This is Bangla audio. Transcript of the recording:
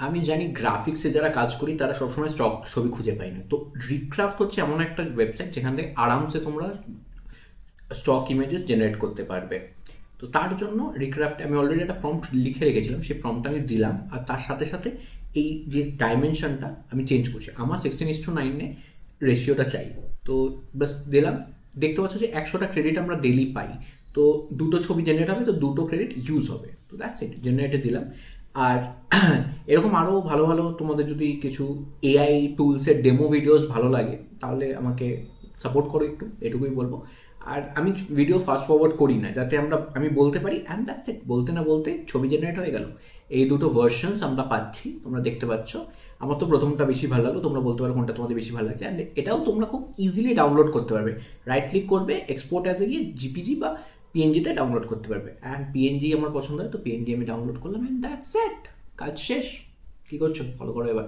আমি জানি গ্রাফিক্সে যারা কাজ করি তারা সবসময় স্টক ছবি খুঁজে পাই না, তো রিক্রাফট হচ্ছে এমন একটা ওয়েবসাইট যেখান থেকে আরামসে তোমরা স্টক ইমেজেস জেনারেট করতে পারবে। তো তার জন্য রিক্রাফটে আমি অলরেডি একটা প্রম্পট লিখে রেখেছিলাম, সেই প্রম্পটটা আমি দিলাম, আর তার সাথে সাথে এই যে ডাইমেনশনটা আমি চেঞ্জ করছি, আমার 16:9 রেশিওটা চাই। তো বাস দিলাম, দেখতে পাচ্ছ যে 100টা ক্রেডিট আমরা ডেলি পাই। তো দুটো ছবি জেনারেট হবে, তো দুটো ক্রেডিট ইউজ হবে। তো দ্যাটস ইট, জেনারেটে দিলাম। আর এরকম আরও ভালো ভালো তোমাদের যদি কিছু এআই টুলসের ডেমো ভিডিওস ভালো লাগে তাহলে আমাকে সাপোর্ট করো একটু, এটুকুই বলবো। আর আমি ভিডিও ফাস্ট ফরওয়ার্ড করি না, যাতে আমি বলতে পারি অ্যান্ড দ্যাটস ইট, বলতে না বলতে ছবি জেনারেট হয়ে গেল। এই দুটো ভার্সনস আমরা পাচ্ছি, তোমরা দেখতে পাচ্ছ। আমার তো প্রথমটা বেশি ভালো লাগলো, তোমরা বলতে পারো কোনটা তোমাদের বেশি ভালো লাগছে। অ্যান্ড এটাও তোমরা খুব ইজিলি ডাউনলোড করতে পারবে, রাইট ক্লিক করবে, এক্সপোর্ট অ্যাজে গিয়ে জিপিজি বা পিএনজিতে ডাউনলোড করতে পারবে। অ্যান্ড পিএনজি আমার পছন্দ হয়, তো পিএনজি আমি ডাউনলোড করলাম, অ্যান্ড দ্যাটস ইট, কাজ শেষ। কী করছো? ফলো করো এবার।